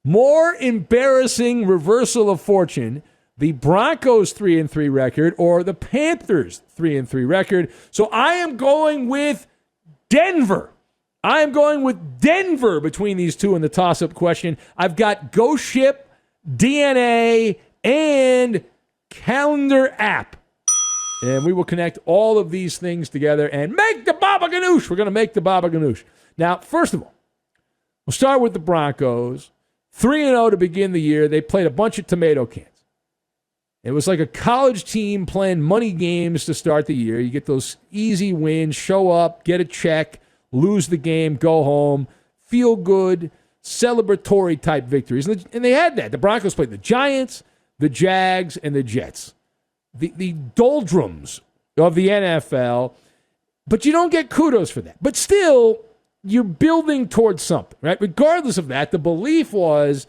More embarrassing reversal of fortune, the Broncos 3-3 record or the Panthers 3-3 record. So I am going with Denver. I am going with Denver between these two in the toss-up question. I've got Ghost Ship, DNA, and Calendar app. And we will connect all of these things together and make the Baba Ganoush. We're going to make the Baba Ganoush. Now, first of all, we'll start with the Broncos. 3-0 to begin the year. They played a bunch of tomato cans. It was like a college team playing money games to start the year. You get those easy wins, show up, get a check, lose the game, go home, feel good, celebratory type victories. And they had that. The Broncos played the Giants, the Jags, and the Jets. The doldrums of the NFL, but you don't get kudos for that. But still, you're building towards something, right? Regardless of that, the belief was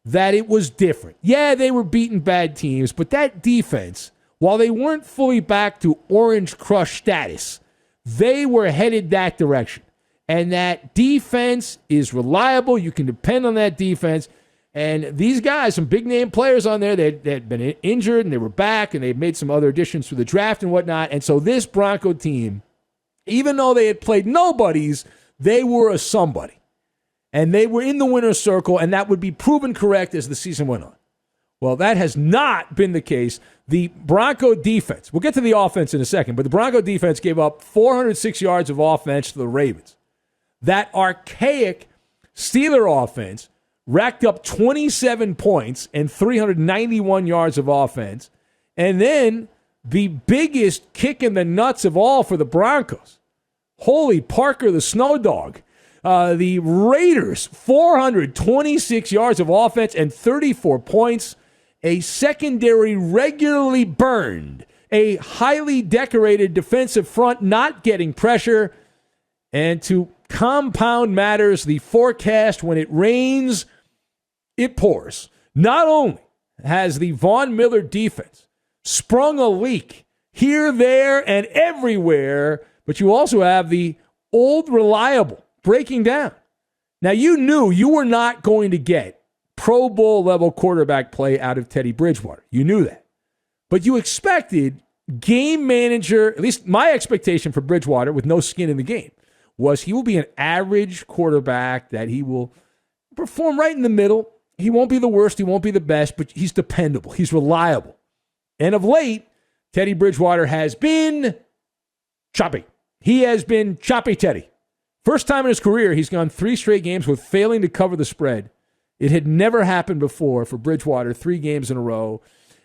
that it was different. Yeah, they were beating bad teams, but that defense, while they weren't fully back to Orange Crush status, they were headed that direction. And that defense is reliable. You can depend on that defense. And these guys, some big-name players on there, they had been injured, and they were back, and they made some other additions for the draft and whatnot. And so this Bronco team, even though they had played nobodies, they were a somebody. And they were in the winner's circle, and that would be proven correct as the season went on. Well, that has not been the case. The Bronco defense, we'll get to the offense in a second, but the Bronco defense gave up 406 yards of offense to the Ravens. That archaic Steeler offense racked up 27 points and 391 yards of offense. And then the biggest kick in the nuts of all for the Broncos. Holy Parker the Snow Dog. The Raiders, 426 yards of offense and 34 points. A secondary regularly burned. A highly decorated defensive front not getting pressure. And to compound matters, the forecast, when it rains, it pours. Not only has the Von Miller defense sprung a leak here, there, and everywhere, but you also have the old reliable breaking down. Now, you knew you were not going to get Pro Bowl level quarterback play out of Teddy Bridgewater. You knew that. But you expected game manager, at least my expectation for Bridgewater with no skin in the game, was he will be an average quarterback, that he will perform right in the middle. He won't be the worst, he won't be the best, but he's dependable, he's reliable. And of late, Teddy Bridgewater has been choppy. He has been choppy Teddy. First time in his career, he's gone 3 straight games with failing to cover the spread. It had never happened before for Bridgewater, 3 games in a row.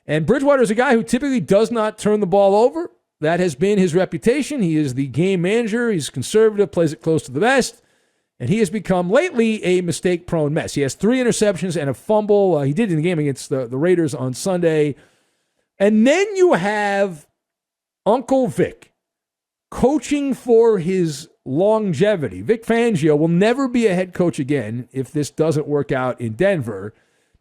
And Bridgewater is a guy who typically does not turn the ball over. That has been his reputation. He is the game manager. He's conservative, plays it close to the vest. And he has become lately a mistake-prone mess. He has 3 interceptions and a fumble. He did in the game against the Raiders on Sunday. And then you have Uncle Vic coaching for his longevity. Vic Fangio will never be a head coach again if this doesn't work out in Denver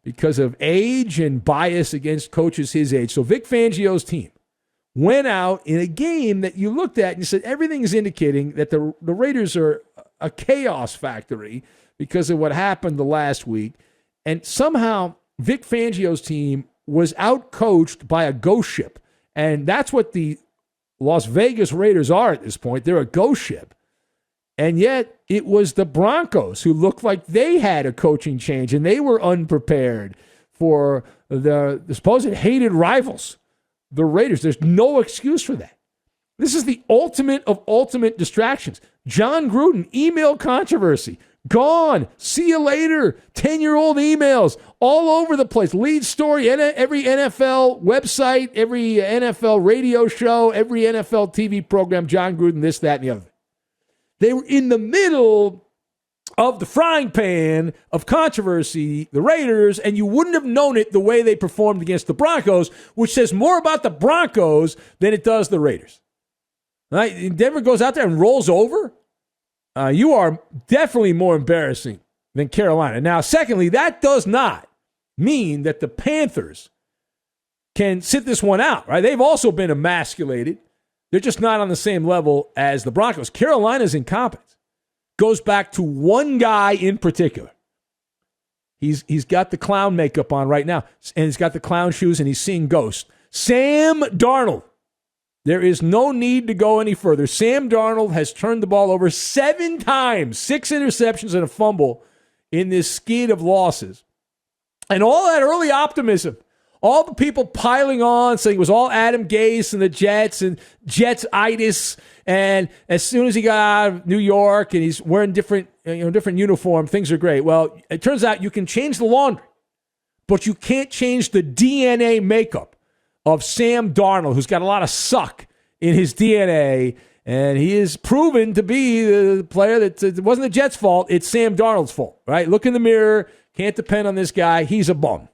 because of age and bias against coaches his age. So Vic Fangio's team went out in a game that you looked at and you said everything is indicating that the Raiders are a chaos factory because of what happened the last week. And somehow Vic Fangio's team was outcoached by a ghost ship. And that's what the Las Vegas Raiders are at this point. They're a ghost ship. And yet it was the Broncos who looked like they had a coaching change and they were unprepared for the supposed hated rivals, the Raiders. There's no excuse for that. This is the ultimate of ultimate distractions. John Gruden, email controversy. Gone. See you later. 10-year-old emails all over the place. Lead story, every NFL website, every NFL radio show, every NFL TV program, John Gruden, this, that, and the other. They were in the middle of the frying pan of controversy, the Raiders, and you wouldn't have known it the way they performed against the Broncos, which says more about the Broncos than it does the Raiders. Right? Denver goes out there and rolls over. You are definitely more embarrassing than Carolina. Now, secondly, that does not mean that the Panthers can sit this one out, right? They've also been emasculated. They're just not on the same level as the Broncos. Carolina's incompetence goes back to one guy in particular. He's got the clown makeup on right now, and he's got the clown shoes, and he's seeing ghosts. Sam Darnold. There is no need to go any further. Sam Darnold has turned the ball over 7 times, 6 interceptions and a fumble in this skid of losses. And all that early optimism, all the people piling on saying it was all Adam Gase and the Jets and Jets-itis. And as soon as he got out of New York and he's wearing different uniform, things are great. Well, it turns out you can change the laundry, but you can't change the DNA makeup of Sam Darnold, who's got a lot of suck in his DNA. And he is proven to be the player that it wasn't the Jets' fault. It's Sam Darnold's fault, right? Look in the mirror. Can't depend on this guy. He's a bum.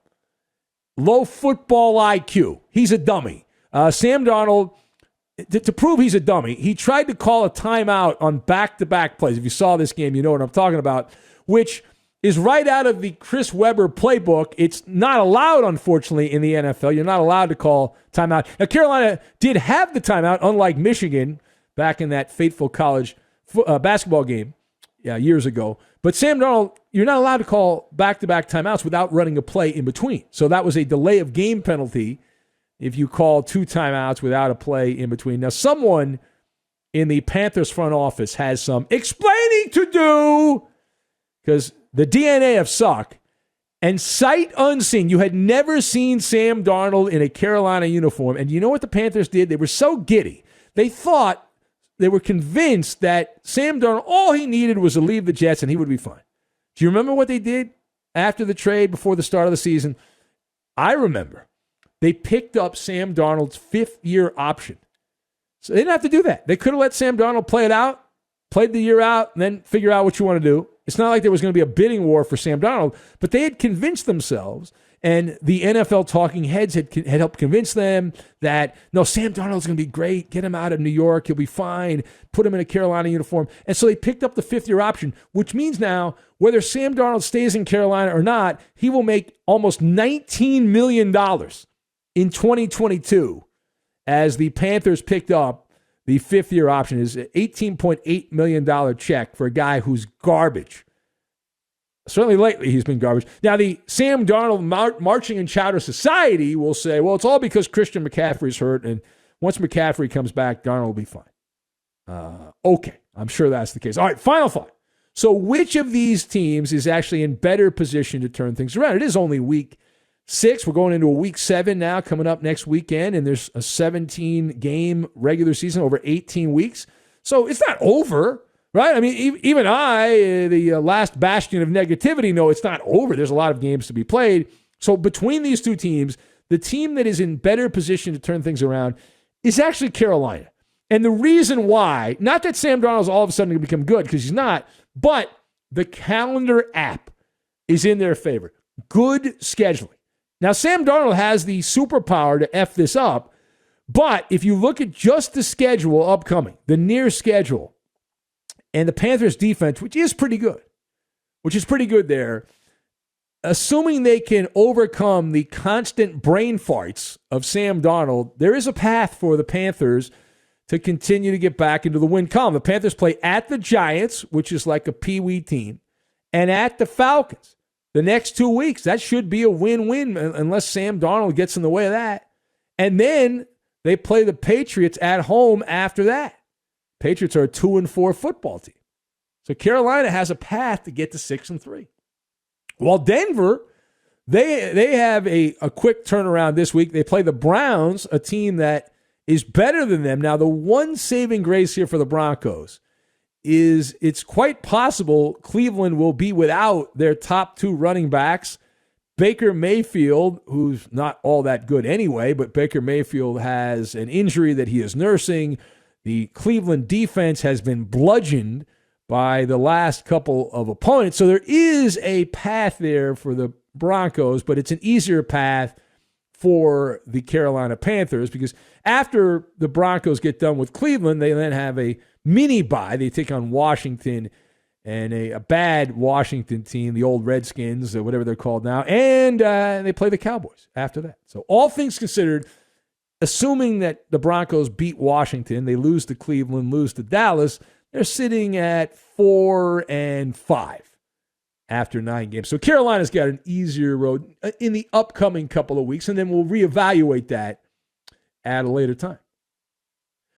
Low football IQ. He's a dummy. Sam Darnold, to prove he's a dummy, he tried to call a timeout on back-to-back plays. If you saw this game, you know what I'm talking about, which is right out of the Chris Webber playbook. It's not allowed, unfortunately, in the NFL. You're not allowed to call timeout. Now, Carolina did have the timeout, unlike Michigan, back in that fateful college basketball game years ago. But Sam Darnold, you're not allowed to call back-to-back timeouts without running a play in between. So that was a delay of game penalty if you call 2 timeouts without a play in between. Now, someone in the Panthers front office has some explaining to do because the DNA of suck and sight unseen. You had never seen Sam Darnold in a Carolina uniform. And you know what the Panthers did? They were so giddy. They were convinced that Sam Darnold, all he needed was to leave the Jets and he would be fine. Do you remember what they did after the trade before the start of the season? I remember. They picked up Sam Darnold's 5th-year option. So they didn't have to do that. They could have let Sam Darnold play it out, played the year out, and then figure out what you want to do. It's not like there was going to be a bidding war for Sam Darnold, but they had convinced themselves, and the NFL talking heads had helped convince them that, no, Sam Darnold's going to be great. Get him out of New York. He'll be fine. Put him in a Carolina uniform. And so they picked up the 5th-year option, which means now whether Sam Darnold stays in Carolina or not, he will make almost $19 million in 2022 as the Panthers picked up the 5th-year option. Is an $18.8 million check for a guy who's garbage. Certainly lately he's been garbage. Now, the Sam Darnold Marching in Chowder Society will say, well, it's all because Christian McCaffrey's hurt, and once McCaffrey comes back, Darnold will be fine. Okay, I'm sure that's the case. All right, final thought. So which of these teams is actually in better position to turn things around? It is only week 6. We're going into a week 7 now, coming up next weekend, and there's a 17-game regular season over 18 weeks. So it's not over, right? I mean, even I, the last bastion of negativity, know it's not over. There's a lot of games to be played. So between these two teams, the team that is in better position to turn things around is actually Carolina. And the reason why, not that Sam Darnold's all of a sudden going to become good, because he's not, but the calendar app is in their favor. Good scheduling. Now, Sam Darnold has the superpower to F this up, but if you look at just the schedule upcoming, the near schedule, and the Panthers' defense, which is pretty good there, assuming they can overcome the constant brain farts of Sam Darnold, there is a path for the Panthers to continue to get back into the win column. The Panthers play at the Giants, which is like a peewee team, and at the Falcons. The next 2 weeks, that should be a win-win unless Sam Darnold gets in the way of that. And then they play the Patriots at home after that. Patriots are a 2-4 football team. So Carolina has a path to get to 6-3. While Denver, they have a quick turnaround this week. They play the Browns, a team that is better than them. Now, the one saving grace here for the Broncos is it's quite possible Cleveland will be without their top 2 running backs. Baker Mayfield, who's not all that good anyway, but Baker Mayfield has an injury that he is nursing. The Cleveland defense has been bludgeoned by the last couple of opponents. So there is a path there for the Broncos, but it's an easier path for the Carolina Panthers because after the Broncos get done with Cleveland, they then have a mini bye. They take on Washington and a bad Washington team, the old Redskins, or whatever they're called now, and they play the Cowboys after that. So all things considered, assuming that the Broncos beat Washington, they lose to Cleveland, lose to Dallas, they're sitting at 4-5 after 9 games. So Carolina's got an easier road in the upcoming couple of weeks, and then we'll reevaluate that at a later time.